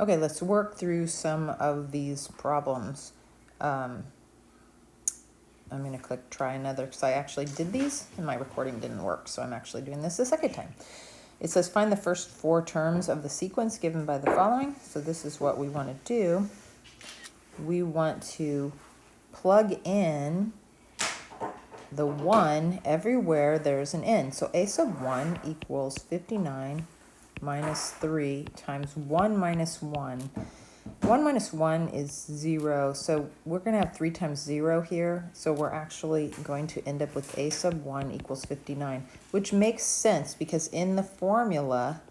Okay, let's work through some of these problems. I'm going to click try another because I actually did these and my recording didn't work. So I'm actually doing this a second time. It says find the first 4 terms of the sequence given by the following. So this is what we want to do. We want to plug in the 1 everywhere there's an n. So a sub 1 equals 59 minus 3 times 1 minus 1. 1 minus 1 is 0, so we're going to have 3 times 0 here. So we're actually going to end up with a sub 1 equals 59, which makes sense because in the formula,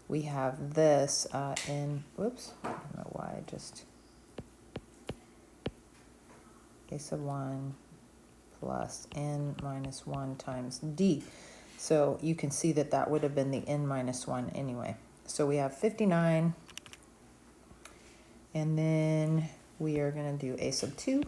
we have this in, whoops, I don't know why, I just, a sub 1 plus n minus 1 times d. So you can see that that would have been the n minus 1 anyway. So we have 59, and then we are going to do a sub 2,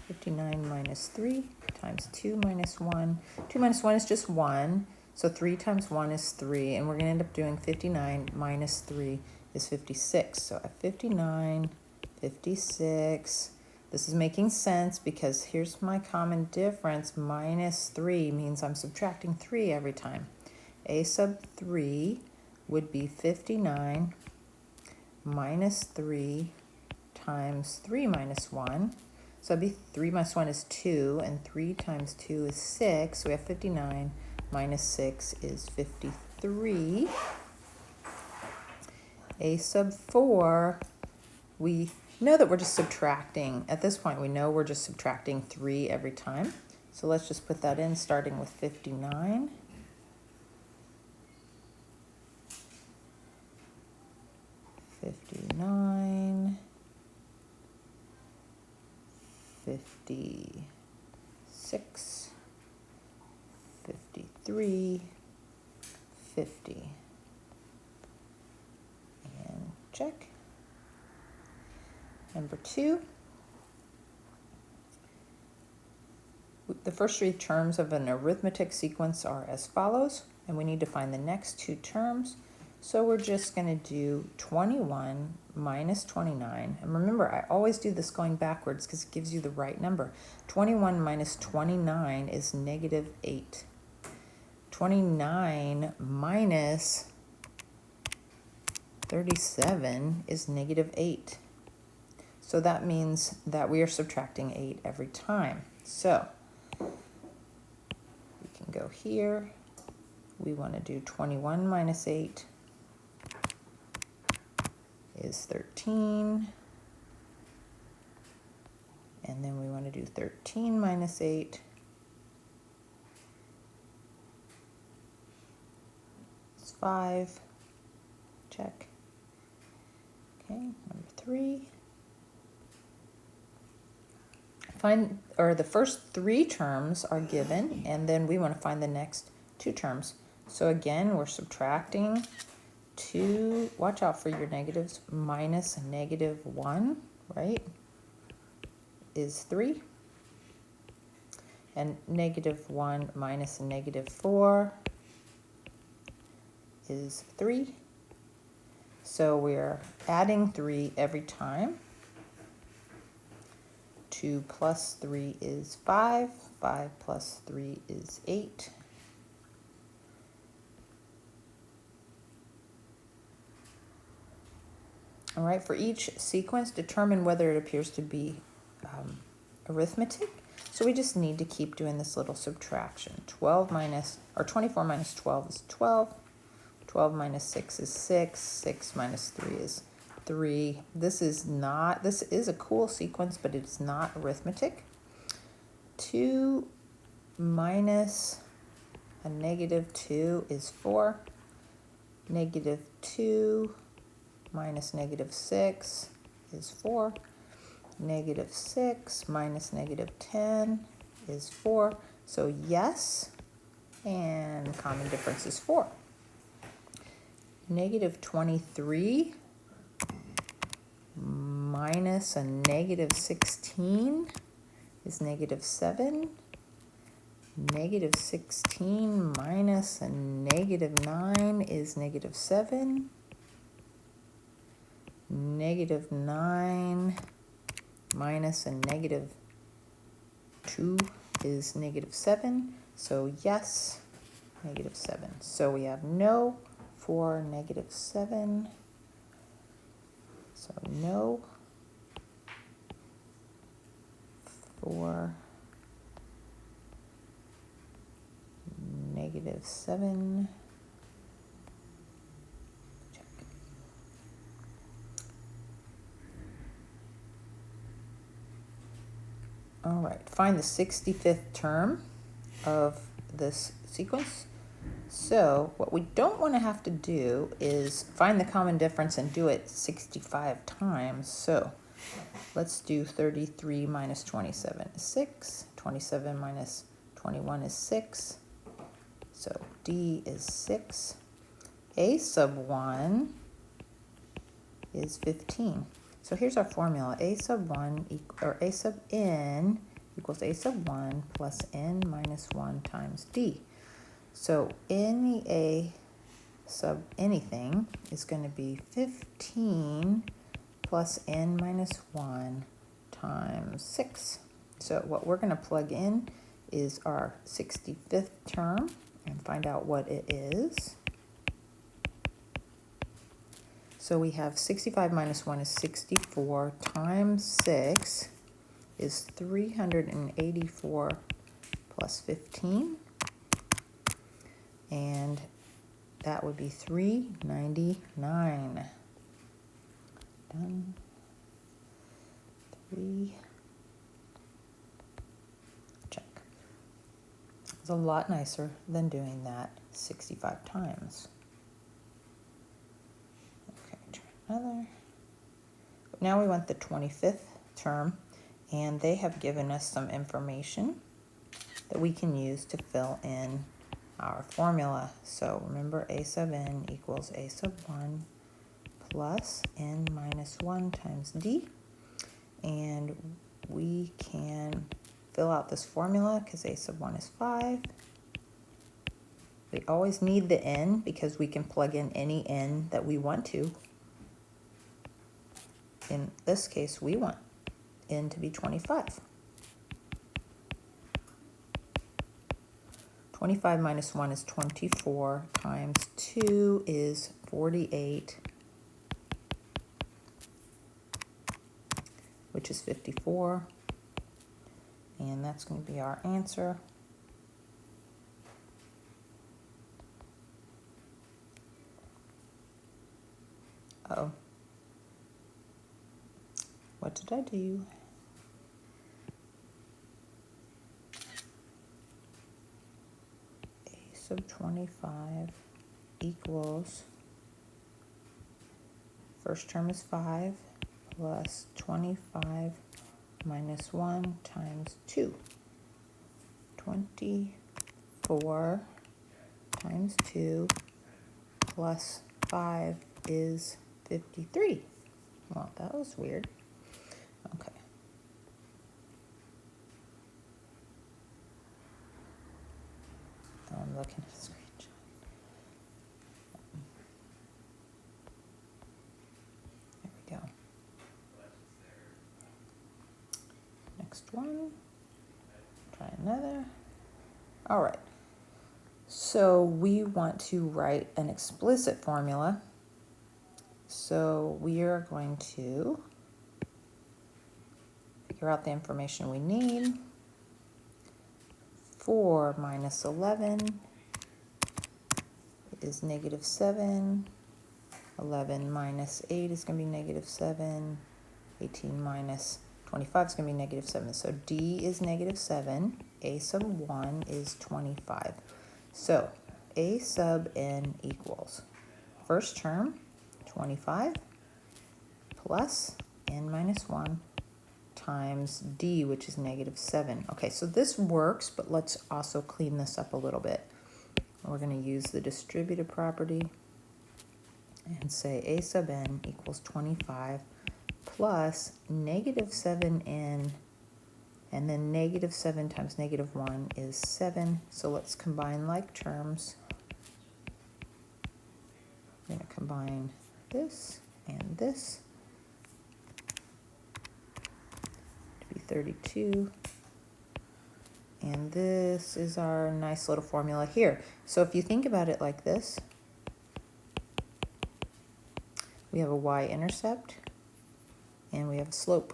59 minus 3 times 2 minus 1. 2 minus 1 is just 1, so 3 times 1 is 3, and we're going to end up doing 59 minus 3 is 56. So at 59, 56, this is making sense because here's my common difference. Minus 3 means I'm subtracting 3 every time. A sub 3 would be 59 minus 3 times 3 minus 1. So it'd be 3 minus 1 is 2, and 3 times 2 is 6. So we have 59 minus 6 is 53. A sub 4, we know that we're just subtracting. At this point, we know we're just subtracting 3 every time. So let's just put that in, starting with 59. $59, 56, 53, 50. And check. Number 2. The first 3 terms of an arithmetic sequence are as follows, and we need to find the next 2 terms. So we're just going to do 21 minus 29. And remember, I always do this going backwards because it gives you the right number. 21 minus 29 is negative 8. 29 minus 37 is negative 8. So that means that we are subtracting 8 every time. So we can go here. We want to do 21 minus 8 is 13. And then we want to do 13 minus 8 is 5. Check. Okay, number 3. The first 3 terms are given, and then we want to find the next 2 terms. So again, we're subtracting 2, watch out for your negatives, minus negative 1, right, is 3. And negative 1 minus negative 4 is 3. So we're adding 3 every time. 2 plus 3 is 5. 5 plus 3 is 8. All right, for each sequence, determine whether it appears to be arithmetic. So we just need to keep doing this little subtraction. 24 minus 12 is 12. 12 minus 6 is 6. 6 minus 3 is 3. This is a cool sequence, but it's not arithmetic. 2 minus a negative 2 is 4. Negative 2 minus negative 6 is 4. Negative 6 minus negative 10 is 4. So yes, and common difference is 4. Negative 23 minus a negative 16 is negative 7. Negative 16 minus minus a negative 9 is negative 7. Negative 9 minus a negative 2 is negative 7. So yes, negative 7. So we have no for negative 7. So no for negative 7. Check. All right, find the 65th term of this sequence. So what we don't want to have to do is find the common difference and do it 65 times. So let's do 33 minus 27 is 6. 27 minus 21 is 6. So D is 6. A sub 1 is 15. So here's our formula. A sub 1 or A sub n equals A sub 1 plus n minus 1 times D. So any A sub anything is going to be 15 plus n minus 1 times 6. So what we're going to plug in is our 65th term and find out what it is. So we have 65 minus 1 is 64 times 6 is 384 plus 15. And that would be 399. Done. 3. Check. It's a lot nicer than doing that 65 times. Okay, try another. Now we want the 25th term, and they have given us some information that we can use to fill in our formula. So remember, A sub n equals A sub 1 plus n minus 1 times D. And we can fill out this formula because A sub 1 is 5. We always need the n because we can plug in any n that we want to. In this case, we want n to be 25. 25 minus 1 is 24 times 2 is 48, which is 54. And that's going to be our answer. Uh-oh. What did I do? A sub 25 equals, first term is 5 plus 25 minus 1 times 2. 24 times 2 plus 5 is 53. Well, that was weird. Okay. I'm looking at the screenshot. There we go. Next one. Try another. All right. So we want to write an explicit formula. So we are going to figure out the information we need. 4 minus 11 is negative 7. 11 minus 8 is going to be negative 7. 18 minus 25 is going to be negative 7. So D is negative 7. A sub 1 is 25. So A sub n equals, first term, 25, plus n minus 1 times D, which is negative 7. Okay, so this works, but let's also clean this up a little bit. We're going to use the distributive property and say A sub n equals 25 plus negative 7n And then negative 7 times negative 1 is 7. So let's combine like terms. I'm going to combine this and this to be 32. And this is our nice little formula here. So if you think about it like this, we have a y-intercept and we have a slope.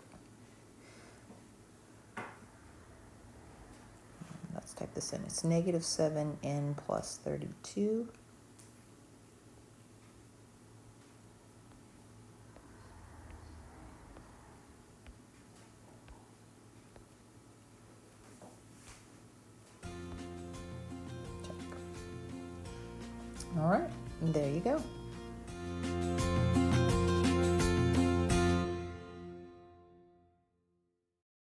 Let's type this in. It's negative 7n plus 32. All right, there you go.